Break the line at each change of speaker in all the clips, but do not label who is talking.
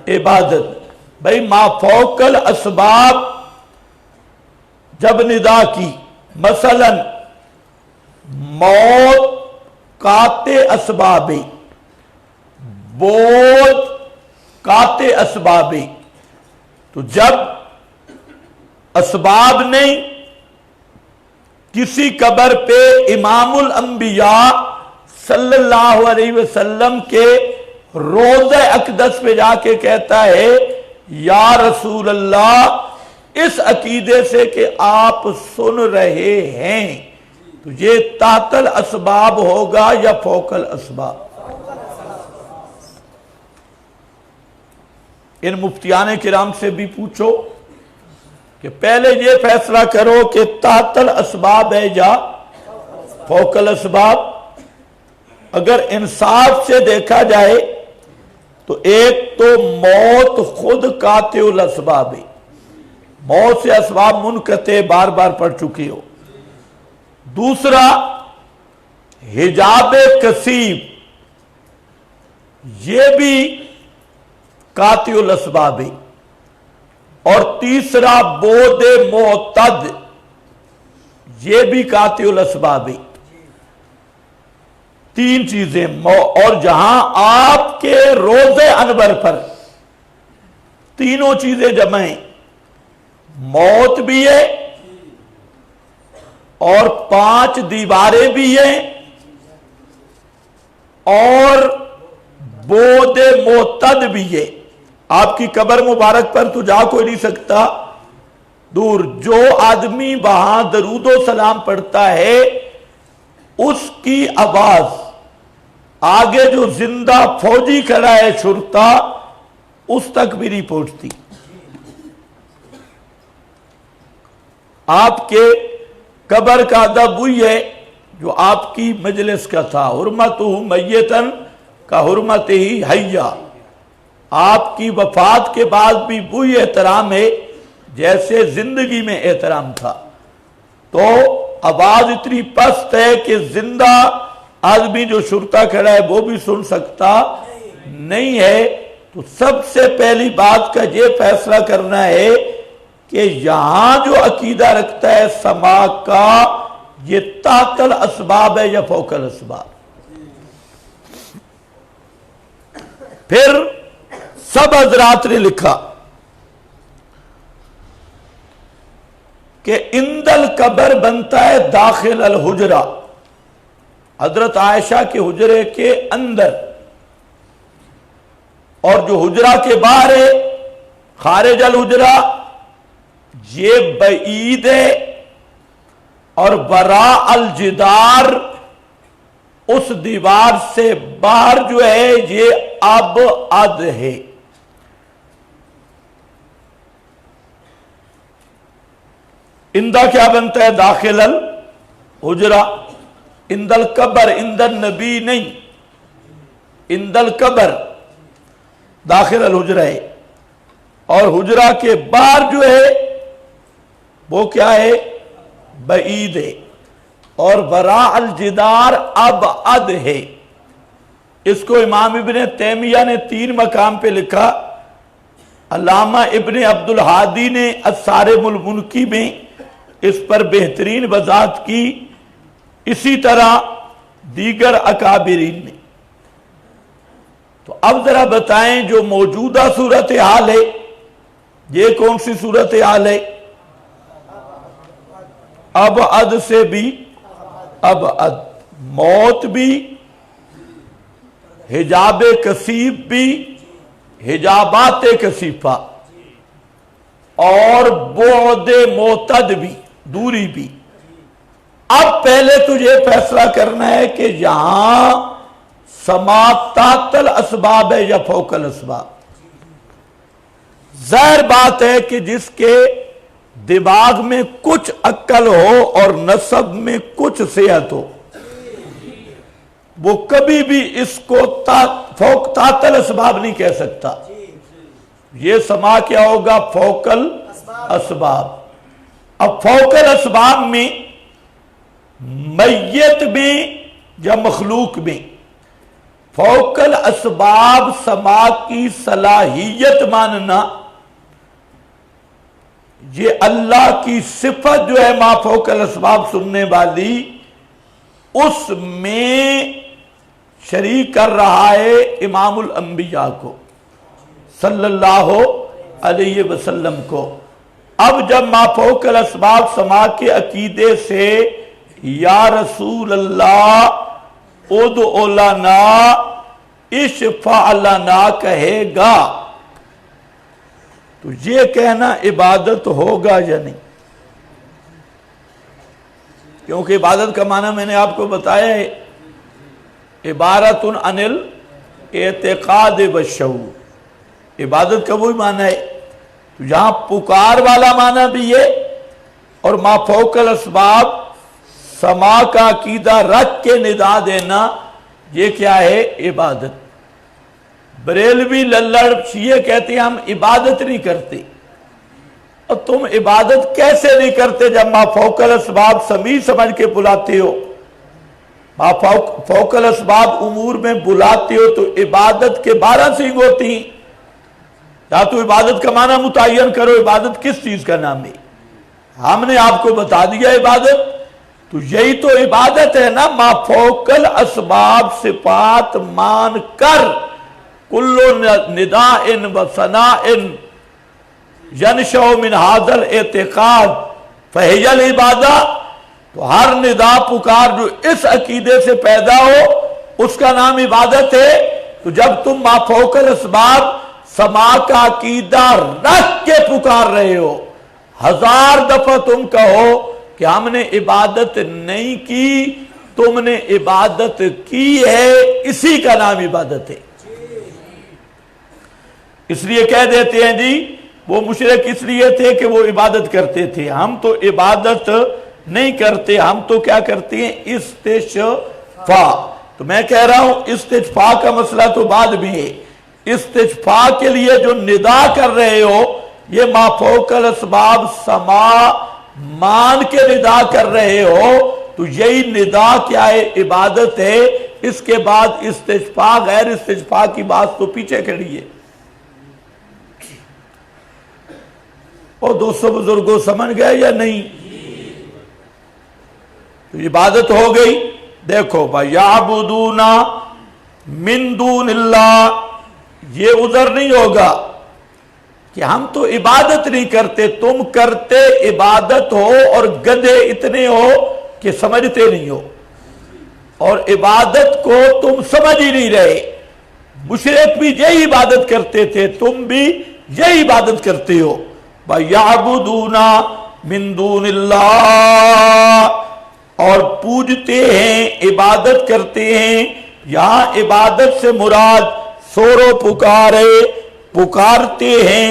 इबादत। भाई माफौकल असबाब जब निदा की, मसलन मौत काते असबाबे, बोध काते असबाबे, तो जब असबाब नहीं, किसी कब्र पे इमामुल अंबिया सल्लल्लाहु अलैहि वसल्लम के रोज़े अक़दस पे जाके कहता है या रसूल अल्लाह, इस अकीदे से कि आप सुन रहे हैं, तो ये तातल असबाब होगा या फौकल असबाब? इन मुफ्तियान किराम से भी पूछो कि पहले ये फैसला करो कि तातल असबाब है या फौकल असबाब। अगर इंसाफ से देखा जाए तो एक तो मौत खुद कातिउल असबाब है, मौत से असबाब मुनक़ते बार बार पढ़ चुकी हो। दूसरा हिजाब कसीब, ये भी कातिउल असबाब है। और तीसरा बोदे मोतद, ये भी कातिउल असबाब है। तीन चीजें, और जहां आपके रोजे अनवर पर तीनों चीजें जमा हैं, मौत भी है और 5 दीवारें भी हैं और बोदे मोतद भी है। आपकी कब्र मुबारक पर तो जा कोई नहीं सकता, दूर। जो आदमी वहां दरूदो सलाम पढ़ता है उसकी आवाज आगे जो जिंदा फौजी खड़ा है शुरता, उस तक भी नहीं पहुंचती। आपके कब्र का अदब वही है जो आपकी मजलिस का था, हुर्मतुहु मय्यतन का हुर्मत ही हय्या। आपकी वफात के बाद भी वही एहतराम है जैसे जिंदगी में एहतराम था। तो आवाज इतनी पस्त है कि जिंदा आदमी जो शुरता खड़ा है वो भी सुन सकता नहीं है। तो सबसे पहली बात का ये फैसला करना है कि यहां जो अकीदा रखता है समा का, ये तातल असबाब है या फौकल असबाब। फिर सब हजरात ने लिखा कि इंदल कब्र बनता है दाखिल अल हुजरा, हजरत आयशा के हुजरे के अंदर, और जो हुजरा के बाहर है खारिज अल हुजरा, ये बईद है। और बरा अल जिदार, उस दीवार से बाहर जो है ये अब अद है। इंदा क्या बनता है? दाखिल अल हुजरा। इंदल कब्र, इंदल नबी नहीं, इंदल कब्र दाखिल अल हुजरा है। और हुजरा के बाहर जो है वो क्या है? बईद है। और बरा अल जिदार अब अद है। इसको इमाम इब्ने तैमिया ने 3 मकाम पे लिखा। अल्लामा इब्ने अब्दुल हादी ने अस्सारिमुल मुनकी में इस पर बेहतरीन वजाहत की, इसी तरह दीगर अकाबिरीन ने। तो अब जरा बताएं जो मौजूदा सूरत हाल है, ये कौन सी सूरत हाल है? अब अद से भी अब अद, मौत भी, हिजाब कसीब भी, हिजाबात कसीफा, और बोदे मोतद भी, दूरी भी। अब पहले तुझे फैसला करना है कि यहां समातातल असबाब है या फौकल असबाब। जाहिर बात है कि जिसके दिमाग में कुछ अक्ल हो और नसब में कुछ सेहत हो, वो कभी भी इसको तातल असबाब नहीं कह सकता। ये समा क्या होगा? फौकल असबाब। अब फौकल असबाब में मैयत में या मखलूक में फौकल असबाब समा की सलाहियत मानना, ये अल्लाह की सिफत जो है माफौकल असबाब सुनने वाली, उसमें शरीक कर रहा है इमामुल अंबिया को सल्लल्लाहु अलैहि वसल्लम को। अब जब माफौकल असबाब समा के अकीदे से या रसूल अल्लाह उदउ लना इशफा लना कहेगा, तो ये कहना इबादत होगा या नहीं? क्योंकि इबादत का माना मैंने आपको बताया है, इबारतुन अनिल एतिकाद बशऊर। इबादत का वही माना है। तो यहां पुकार वाला माना भी है और माफौकल असबाब समा का अकीदा रख के निदा देना, ये क्या है? इबादत। बरेलवी लल्लड़ शिये कहते हैं हम इबादत नहीं करते। और तुम इबादत कैसे नहीं करते जब माफौकल असबाब समी समझ के बुलाते हो? माफौकल असबाब उमूर में बुलाते हो तो इबादत के 12 सींग होती। या तो इबादत का माना मुतय्यन करो, इबादत किस चीज का नाम है? हमने आपको बता दिया इबादत। तो यही तो इबादत है ना, माफौकल असबाब सिफात मान कर कुल्लो निदा इन व सना इन जनशो मिन हादल एतिकाद फहियल इबादा। तो हर निदा पुकार जो इस अकीदे से पैदा हो उसका नाम इबादत है। तो जब तुम माफौकल असबाब समा का अकीदा रख के पुकार रहे हो, 1000 दफा तुम कहो कि हमने इबादत नहीं की, तुमने इबादत की है, इसी का नाम इबादत है। इसलिए कह देते हैं जी वो मुशरिक इसलिए थे कि वो इबादत करते थे, हम तो इबादत नहीं करते, हम तो क्या करते हैं? इस्तिशफा। तो मैं कह रहा हूं इस्तिशफा का मसला तो बाद में है। इस्तिशफा के लिए जो निदा कर रहे हो, ये माफौकल असबाब समा मान के निदा कर रहे हो, तो यही निदा क्या है? इबादत है। इसके बाद इस्तिशफा गैर इस्तिशफा की बात तो पीछे खड़ी है। और 200 बुजुर्गों समझ गए या नहीं? तो इबादत हो गई। देखो भाई, याबुदूना मिन दूनिल्लाह, ये उधर नहीं होगा कि हम तो इबादत नहीं करते, तुम करते इबादत हो और गधे इतने हो कि समझते नहीं हो और इबादत को तुम समझ ही नहीं रहे। मुशरिक भी यही इबादत करते थे, तुम भी यही इबादत करते हो। याबुदूना मिन दूनिल्लाह, और पूजते हैं, इबादत करते हैं। यहां इबादत से मुराद सोरो पुकारे, पुकारते हैं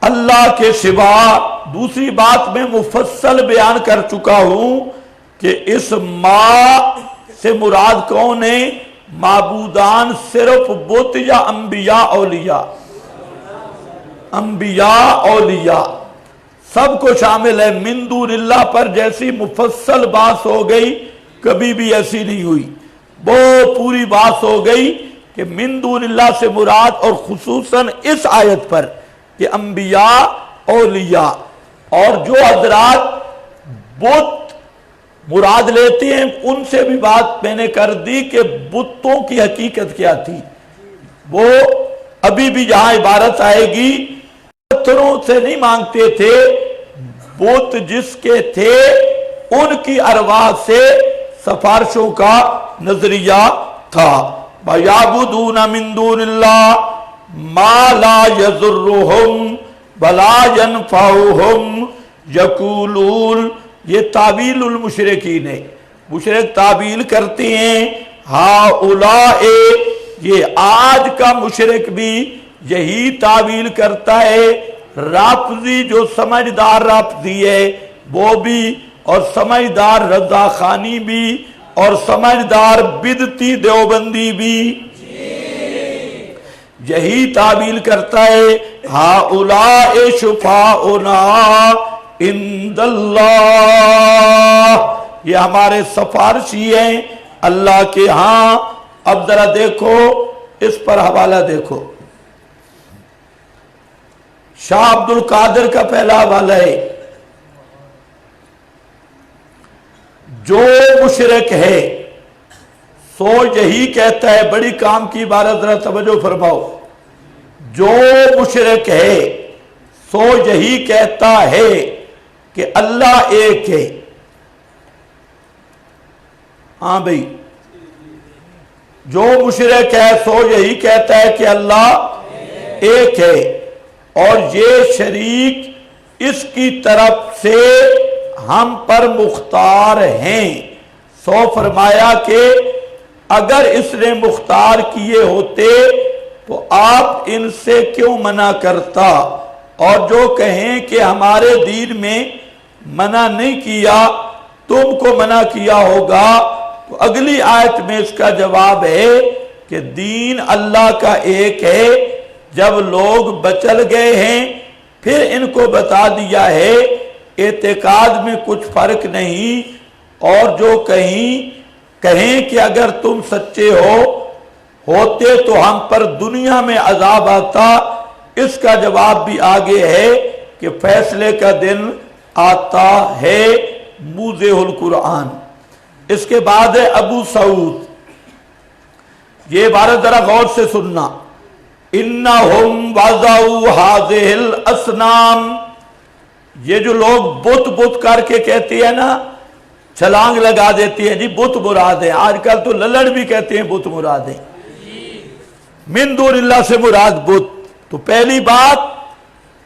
अल्लाह के सिवा। दूसरी बात मैं मुफस्सल बयान कर चुका हूं कि इस मां से मुराद कौन है? माबूदान सिर्फ बुत या अंबिया औलिया? अंबिया औलिया सबको शामिल है। मिन दूनिल्लाह पर जैसी मुफस्सल बात हो गई, कभी भी ऐसी नहीं हुई। वो पूरी बात हो गई कि मिन दूनिल्लाह से मुराद, और खुसूसन इस आयत पर कि अंबिया औलिया। और जो हजरात बुत मुराद लेते हैं उनसे भी बात मैंने कर दी कि बुतों की हकीकत क्या थी। वो अभी भी जहां इबारत आएगी, पत्थरों से नहीं मांगते थे, बुत जिसके थे उनकी अरवाह से सिफारिशों का नजरिया था। याबुदूना मिन दूनिल्लाह मा ला यज़ुर्रुहुम वला यनफ़उहुम यक़ूलून, ये तावीलुल मुशरिकीन है। मुशरिक तावील करते हैं हाउलाए, ये आज का मुशरिक भी यही तावील करता है। राफजी जो समझदार राफजी है वो भी, और समझदार रजा खानी भी, और समझदार बिदती देवबंदी भी यही तावील करता है हाउलाए शुफाउना इंदल्लाह, ये हमारे सिफारिशी हैं अल्लाह के यहां अब जरा देखो, इस पर हवाला देखो। शाह अब्दुल कादिर का पहला हवाला है, जो मुशरिक है सो यही कहता है, बड़ी काम की इबारत, जरा तवज्जो फरमाओ। जो मुशरिक है सो यही कहता है कि अल्लाह एक है। हाँ भाई, जो मुशरिक है सो यही कहता है कि अल्लाह एक है और ये शरीक इसकी तरफ से हम पर मुख्तार हैं। सो फरमाया कि अगर इसने मुख्तार किए होते तो आप इनसे क्यों मना करता, और जो कहें कि हमारे दीन में मना नहीं किया, तुमको मना किया होगा, तो अगली आयत में इसका जवाब है कि दीन अल्लाह का एक है। जब लोग बचल गए हैं फिर इनको बता दिया है एतेकाद में कुछ फर्क नहीं, और जो कहें कि अगर तुम सच्चे होते तो हम पर दुनिया में अजाब आता, इसका जवाब भी आगे है कि फैसले का दिन आता है। मूज़ेहुल कुरान। इसके बाद है अबू सऊद। ये इबारत जरा गौर से सुनना। इन्नहुम वज़ऊ हाज़िहिल असनाम, ये जो लोग बुत करके कहते हैं ना, छलांग लगा देती है जी बुत मुराद है। आजकल तो लल्लड़ भी कहते हैं बुत मुराद है, मिन दूनिल्लाह से मुराद बुत। तो पहली बात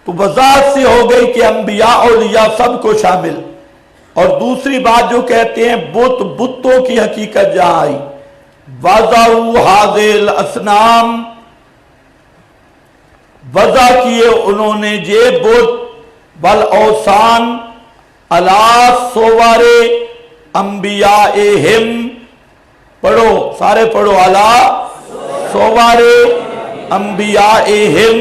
तो वज़ाहत से हो गई कि अंबिया औलिया सबको शामिल, और दूसरी बात जो कहते हैं बुतों की हकीकत जहां आई, वज़ऊ हाज़िल असनाम, वज़ा किए उन्होंने ये बुत, बल औसान अला सोवारे अंबिया एहिम, पढ़ो सारे पढ़ो, अला सोवारे अंबिया एहिम,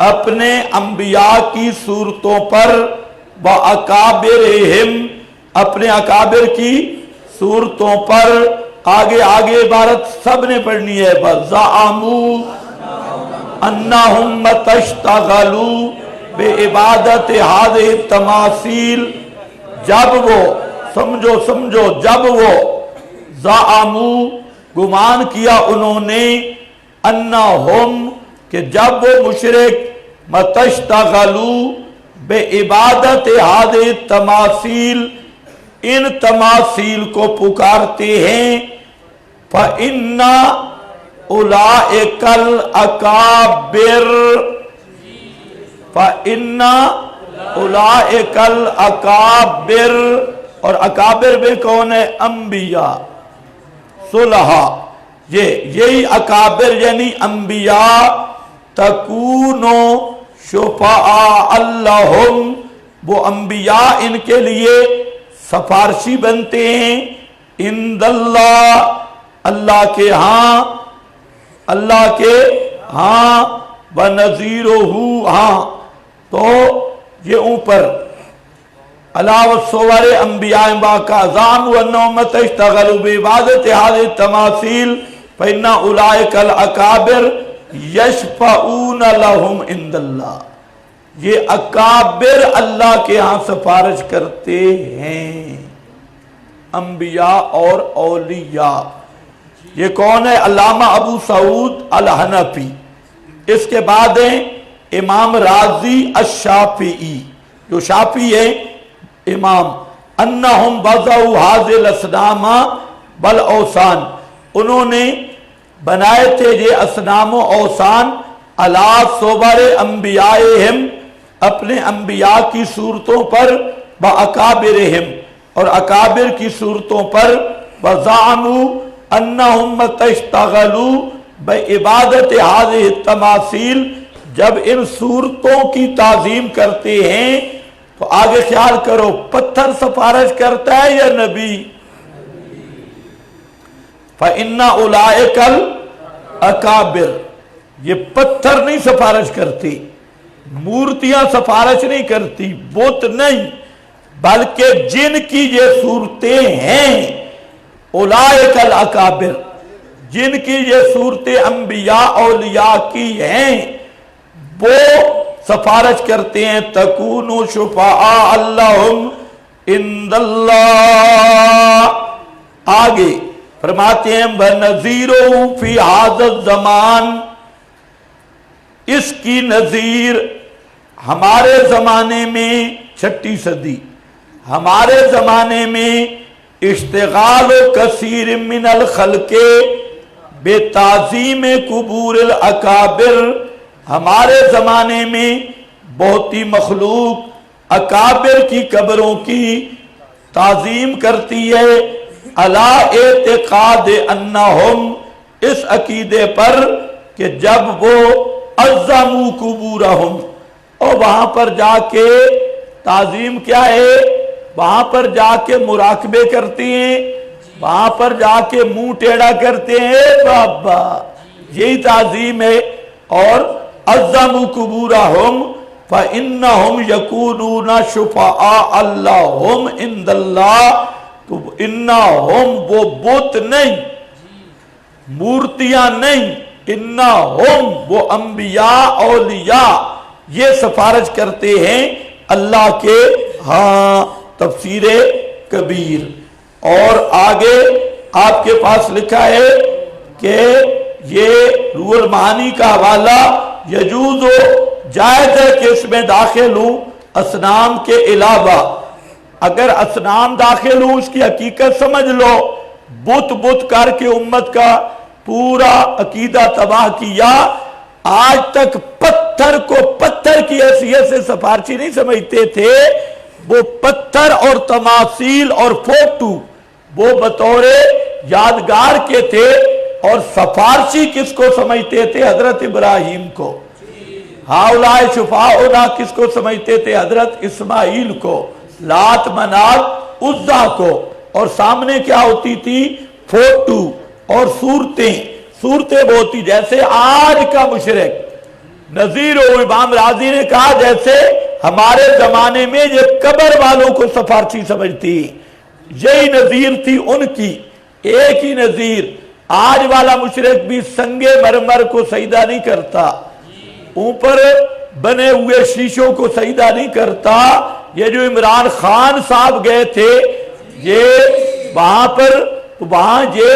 अपने अंबिया की सूरतों पर, व अकाबिर एहिम, अपने अकाबिर की सूरतों पर। आगे आगे इबारत सब ने पढ़नी है। वज़अमू अन्नहुम तश्तगलू बे इबादत हाज़िहि तमासील, जब वो समझो जब वो ज़अमू गुमान किया उन्होंने, अन्नहुम कि जब वो मुशरिक मतश्तगलू बे इबादत हाज़िहि तमासील, इन तमासील को पुकारते हैं, फ़इन्ना उलाइकल अकाबिर, फ़इन्ना उलाइकल अकाबिर, और अकाबिर में कौन है? अंबिया सुलहा। यही अकाबिर यानी अंबिया, तकूनो शुफा अल्लाहुम, वो अंबिया इनके लिए सफारशी बनते हैं, इंदल्लाह, अल्लाह के हाँ, व नज़ीरुहु, हाँ। तो ये ऊपर अलाव सोवारे अंबिया का ज़ाम व नौमत इश्तगलू बि इबादत हाज़िहि तमासील फ़इन्ना उलाइकल अकाबिर यशफ़ऊन लहुम इंदल्लाह, ये अकाबिर अल्लाह के यहां सिफारिश करते हैं, अंबिया और औलिया। ये कौन है? अल्लामा अबू सऊद अल हनफी। इसके बाद है इमाम राजी अश-शाफिई, जो शाफी है इमाम, अन्नहुम वज़ऊ हाज़िल असनामा बल औसान, उन्होंने बनाए थे ये असनाम औसान अला सोबारे अंबियाहिम, अपने अंबिया की सूरतों पर, व अकाबिरहिम, और अकाबिर की सूरतों पर, व ज़अमू अन्नहुम तश्तगलू ब इबादत हाज़िहि तमासील, जब इन सूरतों की ताजीम करते हैं तो आगे ख्याल करो, पत्थर सिफारिश करता है या नबी? फ़इन्ना उलाइकल अकाबिर, ये पत्थर नहीं सिफारिश करती, मूर्तियां सिफारिश नहीं करती, बुत नहीं, बल्कि जिनकी ये सूरतें हैं, उलाइकल अकाबिर, जिनकी ये सूरतें अंबिया औलिया की हैं, वो सिफारिश करते हैं तकूनु शुफा अल्लाहुम इंदल्लाह। आगे फरमाते हैं बनज़ीरो फी हाज़ल ज़मान, इसकी नज़ीर हमारे ज़माने में, 6ठी सदी, हमारे ज़माने में इश्तिगाल कसीर मिनल खल्के बेताज़ीम कुबूरिल अकाबिर, हमारे ज़माने में बहुत ही मखलूक अकाबिर की कब्रों की ताज़ीम करती है। अला एतिकाद अन्नहुम, इस अकीदे पर कि जब वो अज़्ज़मू कुबूरहुम, और वहां पर जाके ताज़ीम क्या है, वहां पर जाके मुराकबे करती हैं, वहां पर जाके मुंह टेढ़ा करते हैं बाबा, यही ताज़ीम है। और अज़्ज़मू कुबूरहुम फ़इन्नहुम यकूनूना शुफ़ाआ अल्लाहुम इंदल्लाह, तो इन्नहुम वो बुत नहीं, मूर्तियां नहीं, इन्नहुम वो अंबिया औलिया, ये सिफारिश करते हैं अल्लाह के। हाँ, तफसीरे कबीर। और आगे आपके पास लिखा है कि ये रूहुल मानी का हवाला यजूज़ो, जायज़ है कि इसमें दाखिल हूं असनाम के अलावा। अगर असनाम दाखिल हूं, उसकी हकीकत समझ लो, बुत बुत करके उम्मत का पूरा अकीदा तबाह किया। आज तक पत्थर को पत्थर की हैसियत से सिफारशी नहीं समझते थे, वो पत्थर और तमासील और फोटू वो बतौरे यादगार के थे। और सिफारशी किसको समझते थे? हजरत इब्राहिम को। हाउलाए शुफाउना किसको समझते थे? हजरत इस्माइल को। लात मनात उज्जा को। और सामने क्या होती थी? फोटू और सूरतें। सूरतें बहुत ही, जैसे आज का मुशरिक नजीर इमाम राजी ने कहा, जैसे हमारे जमाने में ये कब्र वालों को सिफारशी समझती, यही नजीर थी उनकी। एक ही नजीर। आज वाला मुशरिक भी संगे मरमर को सजदा नहीं करता, ऊपर बने हुए शीशों को सजदा नहीं करता। ये जो इमरान खान साहब गए थे, ये वहां पर, तो वहां ये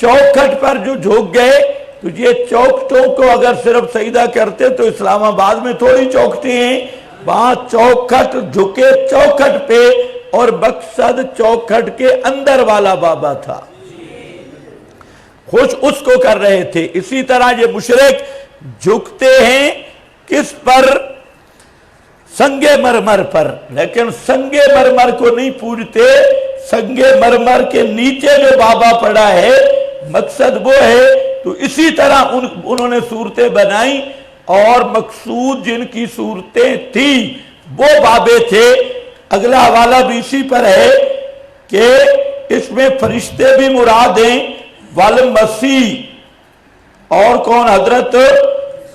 चौखट पर जो झुक गए, तो ये चौखटों को अगर सिर्फ सजदा करते तो इस्लामाबाद में थोड़ी चौखटे हैं। वहां चौखट झुके चौखट पे, और मकसद चौखट के अंदर वाला बाबा था, खुश उसको कर रहे थे। इसी तरह ये मुशरिक झुकते हैं किस पर? संगे मरमर पर। लेकिन संगे मरमर को नहीं पूजते, संगे मरमर के नीचे जो बाबा पड़ा है, मकसद वो है। तो इसी तरह उन्होंने सूरतें बनाई, और मकसूद जिनकी सूरतें थी वो बाबे थे। अगला हवाला भी इसी पर है कि इसमें फरिश्ते भी मुराद हैं, वल मसीह। और कौन? हजरत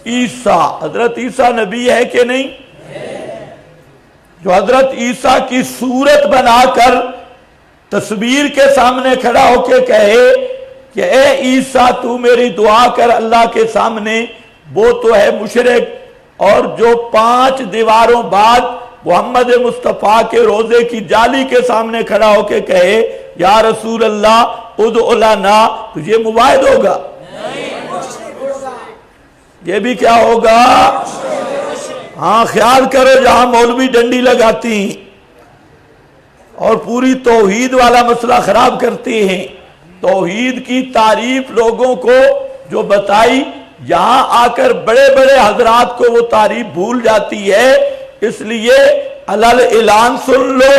ईसा। हजरत ईसा नबी है कि नहीं? जो हजरत ईसा की सूरत बनाकर तस्वीर के सामने खड़ा होके कहे कि ए ईसा तू मेरी दुआ कर अल्लाह के सामने, वो तो है मुशरिक। और जो 5 दीवारों बाद मोहम्मद मुस्तफ़ा के रोजे की जाली के सामने खड़ा होके कहे या रसूल अल्लाह उदउ लना, तो ये मुवाहिद होगा? ये भी क्या होगा? हाँ, ख्याल करो, जहां मौलवी डंडी लगाती और पूरी तौहीद वाला मसला खराब करते हैं, तौहीद की तारीफ लोगों को जो बताई, यहां आकर बड़े बड़े हजरात को वो तारीफ भूल जाती है। इसलिए अलल ऐलान सुन लो,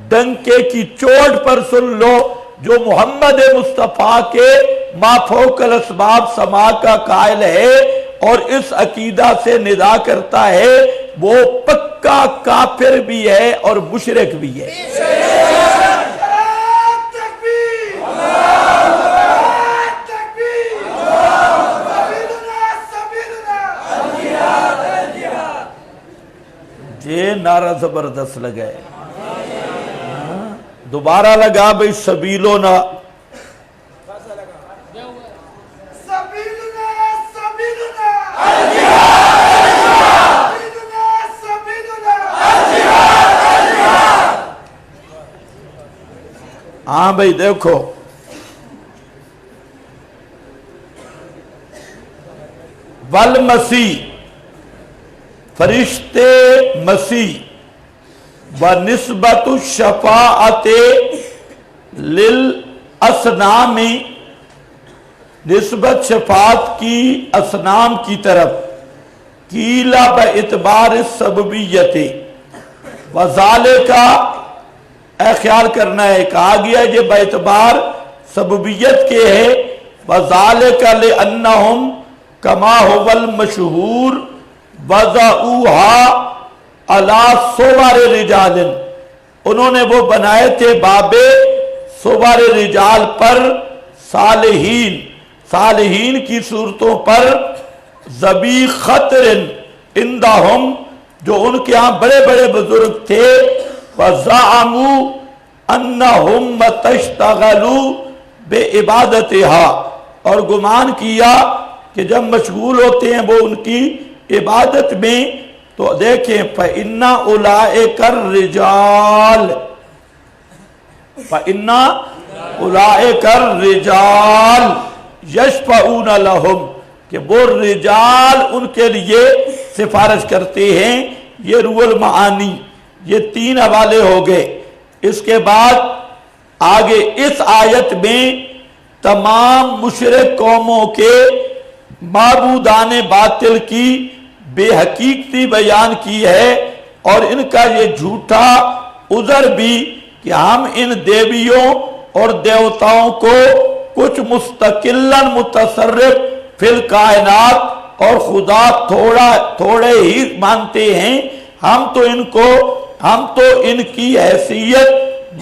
डंके की चोट पर सुन लो, जो मोहम्मद मुस्तफ़ा के माफौकल अस्बाब समा का कायल है और इस अकीदा से निदा करता है, वो पक्का काफिर भी है और मुशरिक भी है। ये नारा जबरदस्त लगा है। दोबारा लगा भाई, सबीलो ना हाँ भाई देखो, वल मसीह, फरिश्ते मसीह, व निस्बतु शफाअते लिल असनामी, निस्बत शफात की असनाम की तरफ, कीला ब इतबार सबबियते वजाले का ख्याल करना है, कहा गया ये ब इतबार सबबियत के है, वजाले का ले अन्नहुम कमा हुवल मशहूर वज़ऊहा अला सोवारे रिजालिन, उन्होंने वो बनाए थे बाबे सोवारे रिजाल पर, सालिहीन, सालिहीन की सूरतों पर, ज़बी खतरिन इंदाहुम, जो उनके यहाँ बड़े बड़े बुजुर्ग थे, वज़अमू अन्नहुम मतश्तगलू बे इबादतिहा, और गुमान किया कि जब मशगूल होते हैं वो उनकी इबादत में, तो देखें फ़इन्ना उलाइकर रिजाल, फ़इन्ना उलाइकर रिजाल यशफ़ऊन लहुम, कि वो रिजाल उनके लिए सिफारिश करते हैं। ये रूहुल मानी, ये 3 हवाले हो गए। इसके बाद आगे इस आयत में तमाम मुशरिक कौमों के माबूदाने बातिल की बेहकीकती बयान की है, और इनका ये झूठा उज़र भी कि हम इन देवियों और देवताओं को कुछ मुस्तकिलन मुतसर्रिफ फिल कायनात और खुदा थोड़े ही मानते हैं, हम तो इनकी हैसियत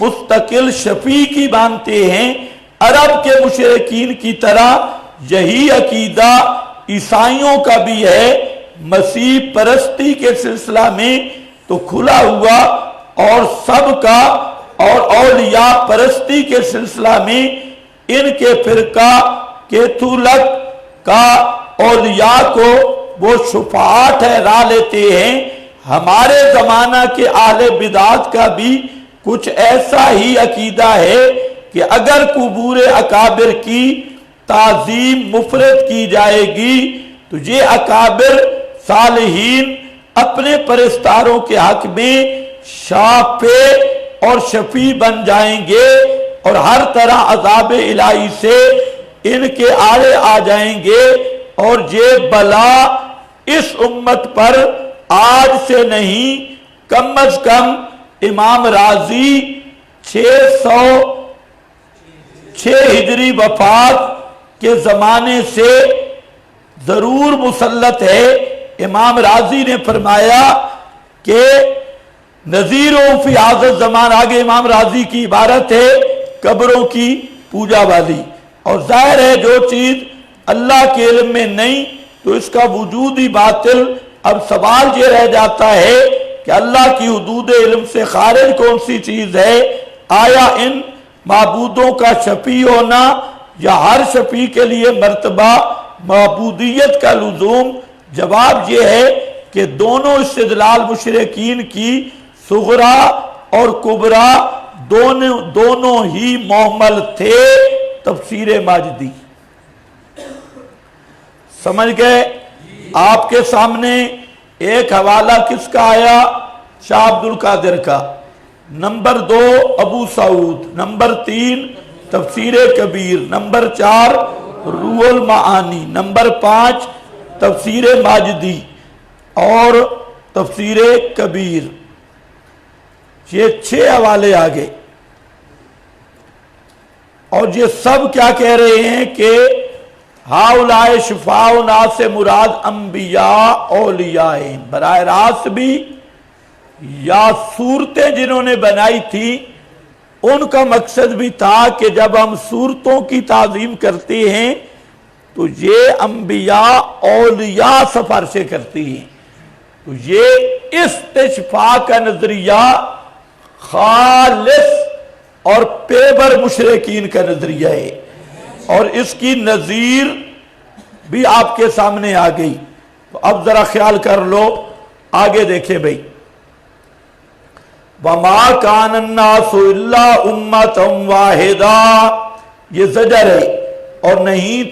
मुस्तकिल शफी की मानते हैं। अरब के मुशरिकीन की तरह यही अकीदा ईसाइयों का भी है। मसीह परस्ती के सिलसिला में तो खुला हुआ, और सबका और औलिया परस्ती के सिलसिला में इनके फिरका कैथोलिक का औलिया को वो शुफात ठहरा लेते हैं। हमारे जमाना के आले बिदात का भी कुछ ऐसा ही अकीदा है कि अगर कुबूर अकाबिर की ताजीम मुफरद की जाएगी तो ये अकाबिर सालिहीन अपने परस्तारों के हक में शाफे और शफी बन जाएंगे, और हर तरह अज़ाब इलाही से इनके आड़े आ जाएंगे, और ये बला इस उम्मत पर आज से नहीं कम अज कम इमाम राजी 606 हिजरी वफात के जमाने से जरूर मुसल्लत है। इमाम राजी ने फरमाया कि नजीरों फी हाज़िल ज़मान, आगे इमाम राजी की इबारत है कब्रों की पूजा वाली, और जाहिर है जो चीज अल्लाह के इल्म में नहीं तो इसका वजूद ही बातिल। अब सवाल ये रह जाता है कि अल्लाह की हुदूद इल्म से खारिज कौन सी चीज है? आया इन माबूदों का शफी होना या हर शफी के लिए मर्तबा माबूदियत का लुजूम? जवाब यह है कि दोनों इस्तिदलाल मुशरिकीन की सुगरा और कुबरा दोनों ही मोहम्मल थे। तफसीर माजिदी समझ गए? आपके सामने एक हवाला किसका आया? शाह अब्दुल कादिर का। नंबर 2 अबू सऊद, नंबर 3 तफसीर कबीर, नंबर 4 रूहुल मानी, नंबर 5 तफसीर माजिदी और तफसीर कबीर। ये 6 हवाले आ गए, और ये सब क्या कह रहे हैं कि हाउलाए शिफाउना से मुराद अंबिया औलियाए, बराह रास्त भी या सूरतें जिन्होंने बनाई थी उनका मकसद भी था कि जब हम सूरतों की ताजीम करते हैं तो ये अंबिया औलिया सिफारिशें करती हैं। तो ये इस्तिशफा का नजरिया खालिस और पेबर मुशरिकीन का नजरिया है, और इसकी नजीर भी आपके सामने आ गई। तो अब जरा ख्याल कर लो, आगे देखें भाई। वमा कानन्नासु इल्ला उम्मतम वाहिदा, ये ज़जर है। और नहीं